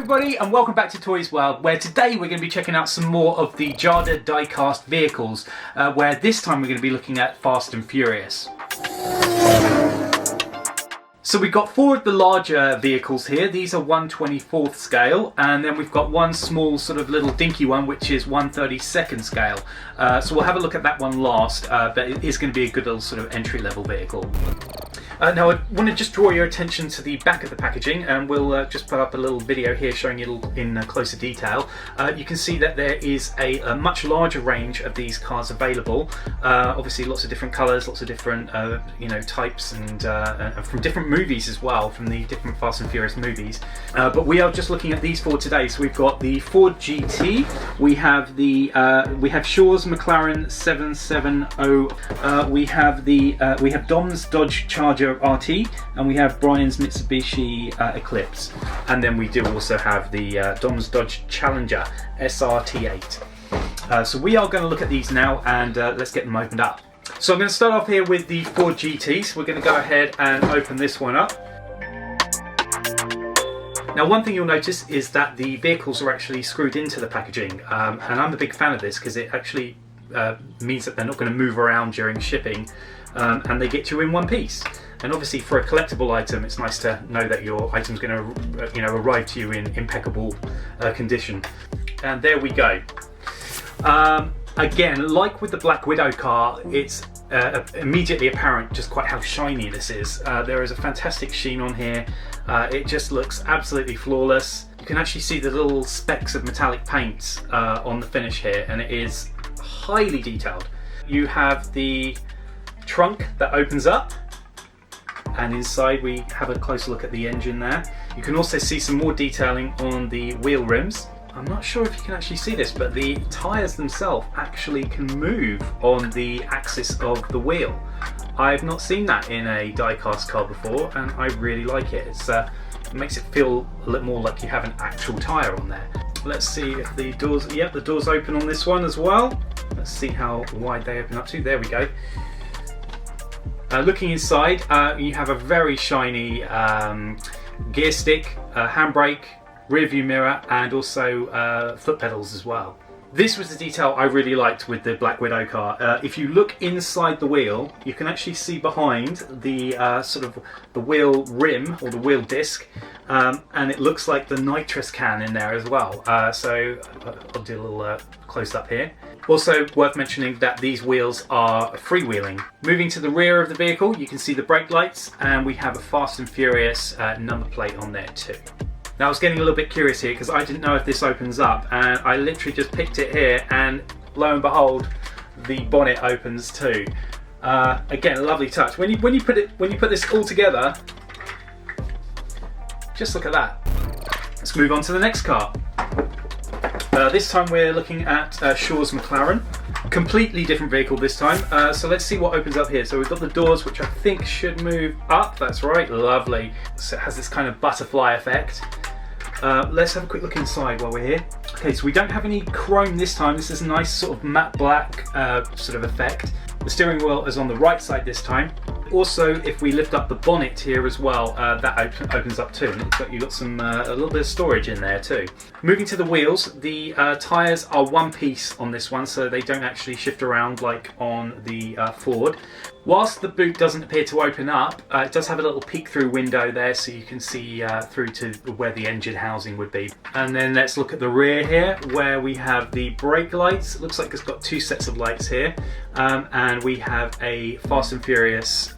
everybody and welcome back to ToysWorld, where today we're going to be checking out some more of the Jada die-cast vehicles, where this time we're going to be looking at Fast and Furious. So we've got four of the larger vehicles here. These are 1/24th scale, and then we've got one small sort of little dinky one which is 1/32nd scale. So we'll have a look at that one last, but it is going to be a good little sort of entry-level vehicle. Now I want to just draw your attention to the back of the packaging, and we'll just put up a little video here showing it in closer detail. You can see that there is a much larger range of these cars available. Obviously lots of different colours, lots of different types, and from different movies as well, from the different Fast and Furious movies. But we are just looking at these four today. So we've got the Ford GT, we have Shaw's McLaren 770, we have Dom's Dodge Charger RT, and we have Brian's Mitsubishi Eclipse, and then we do also have the Dom's Dodge Challenger SRT8. So we are going to look at these now, and let's get them opened up. So I'm going to start off here with the Ford GT. So we're going to go ahead and open this one up. Now, one thing you'll notice is that the vehicles are actually screwed into the packaging, and I'm a big fan of this because it actually means that they're not going to move around during shipping, and they get you in one piece. And obviously for a collectible item, it's nice to know that your item's going to arrive to you in impeccable condition. And there we go. Again, like with the Black Widow car, it's immediately apparent just quite how shiny this is. There is a fantastic sheen on here. It just looks absolutely flawless. You can actually see the little specks of metallic paint on the finish here, and it is highly detailed. You have the trunk that opens up, and inside we have a closer look at the engine there. You can also see some more detailing on the wheel rims. I'm not sure if you can actually see this, but the tyres themselves actually can move on the axis of the wheel. I've not seen that in a die-cast car before, and I really like it. It makes it feel a little more like you have an actual tyre on there. Let's see if the doors, yep, the doors open on this one as well. Let's see how wide they open up to. There we go. Looking inside, you have a very shiny gear stick, handbrake, rear view mirror, and also foot pedals as well. This was the detail I really liked with the Black Widow car. If you look inside the wheel, you can actually see behind the sort of the wheel rim or the wheel disc, and it looks like the nitrous can in there as well. So I'll do a little close up here. Also worth mentioning that these wheels are freewheeling. Moving to the rear of the vehicle, you can see the brake lights, and we have a Fast and Furious number plate on there too. Now I was getting a little bit curious here because I didn't know if this opens up, and I literally just picked it here, and lo and behold, the bonnet opens too. Again, a lovely touch. When you put this all together, just look at that. Let's move on to the next car. This time we're looking at Shaw's McLaren. Completely different vehicle this time. So let's see what opens up here. So we've got the doors, which I think should move up. That's right, lovely. So it has this kind of butterfly effect. Let's have a quick look inside while we're here. Okay, so we don't have any chrome this time. This is a nice sort of matte black sort of effect. The steering wheel is on the right side this time. Also, if we lift up the bonnet here as well, that opens up too. It looks like you've got some a little bit of storage in there too. Moving to the wheels, the tyres are one piece on this one, so they don't actually shift around like on the Ford. Whilst the boot doesn't appear to open up, it does have a little peek-through window there, so you can see through to where the engine housing would be. And then let's look at the rear here, where we have the brake lights. It looks like it's got two sets of lights here, and we have a Fast and Furious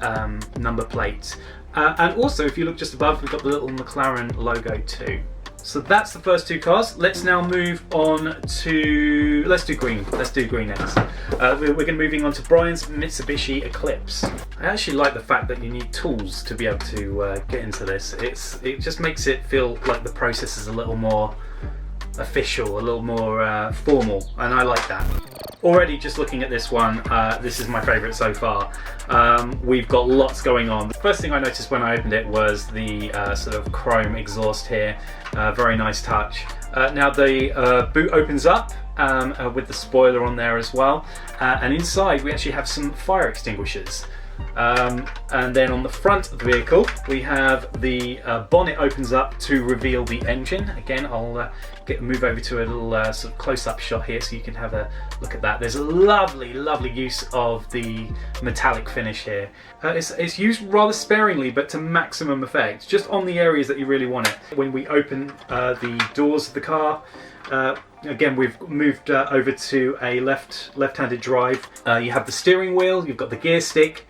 number plate. And also, if you look just above, we've got the little McLaren logo too. So that's the first two cars. Let's now move on to, let's do green next. We're going to moving on to Brian's Mitsubishi Eclipse. I actually like the fact that you need tools to be able to get into this. It just makes it feel like the process is a little more official, a little more formal, and I like that. Already just looking at this one, this is my favourite so far. We've got lots going on. The first thing I noticed when I opened it was the sort of chrome exhaust here. Very nice touch. Now the boot opens up with the spoiler on there as well, and inside we actually have some fire extinguishers. And then on the front of the vehicle, we have the bonnet opens up to reveal the engine. Again, I'll move over to a little sort of close-up shot here so you can have a look at that. There's a lovely, lovely use of the metallic finish here. It's used rather sparingly, but to maximum effect, just on the areas that you really want it. When we open the doors of the car, again, we've moved over to a left-handed drive. You have the steering wheel, you've got the gear stick,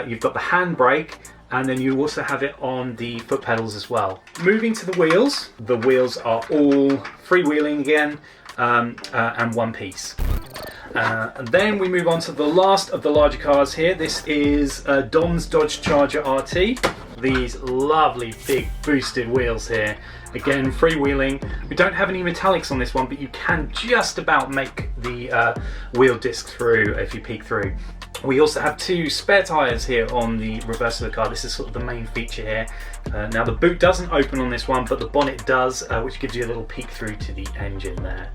you've got the handbrake, and then you also have it on the foot pedals as well. Moving to the wheels are all freewheeling again, and one piece. And then we move on to the last of the larger cars here. This is Dom's Dodge Charger RT. These lovely big boosted wheels here. Again, freewheeling. We don't have any metallics on this one, but you can just about make the wheel disc through if you peek through. We also have two spare tyres here on the reverse of the car. This is sort of the main feature here. Now the boot doesn't open on this one, but the bonnet does, which gives you a little peek through to the engine there.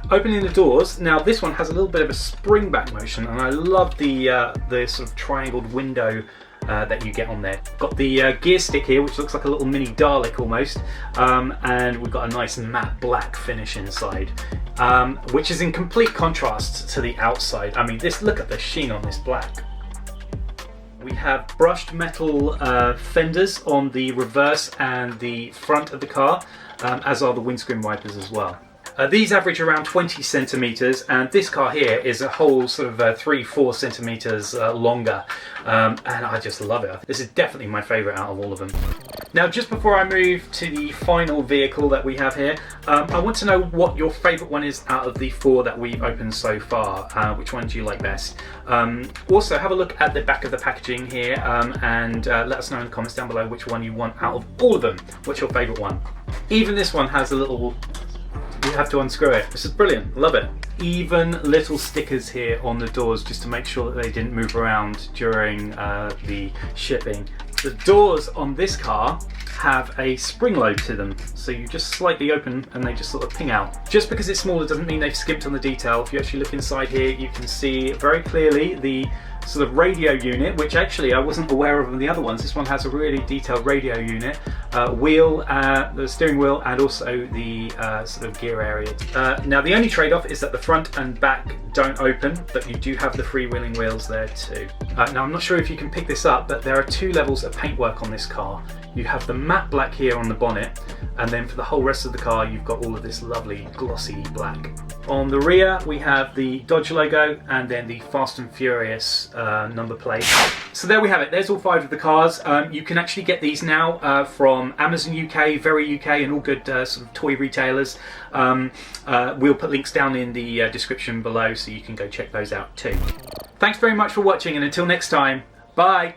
Opening the doors, now this one has a little bit of a spring back motion, and I love the sort of triangled window that you get on there. Got the gear stick here, which looks like a little mini Dalek almost, and we've got a nice matte black finish inside, which is in complete contrast to the outside. I mean, look at the sheen on this black. We have brushed metal fenders on the reverse and the front of the car, as are the windscreen wipers as well. These average around 20 centimeters, and this car here is a whole sort of 3-4 centimeters longer, and I just love it. This is definitely my favorite out of all of them. Now, just before I move to the final vehicle that we have here, I want to know what your favorite one is out of the 4 that we've opened so far. Which one do you like best? Also, have a look at the back of the packaging here, and let us know in the comments down below which one you want out of all of them. What's your favorite one? Even this one has a little... You have to unscrew it. This is brilliant. Love it. Even little stickers here on the doors just to make sure that they didn't move around during the shipping. The doors on this car have a spring load to them, so you just slightly open and they just sort of ping out. Just because it's smaller doesn't mean they've skimped on the detail. If you actually look inside here, you can see very clearly the sort of radio unit, which actually I wasn't aware of in the other ones. This one has a really detailed radio unit, wheel, the steering wheel, and also the sort of gear area. Now the only trade-off is that the front and back don't open, but you do have the freewheeling wheels there too. Now I'm not sure if you can pick this up, but there are 2 levels of paintwork on this car. You have the matte black here on the bonnet, and then for the whole rest of the car you've got all of this lovely glossy black. On the rear we have the Dodge logo and then the Fast and Furious number plate. So there we have it. There's all 5 of the cars. You can actually get these now from Amazon UK, Very UK, and all good sort of toy retailers. We'll put links down in the description below so you can go check those out too. Thanks very much for watching, and until next time, bye!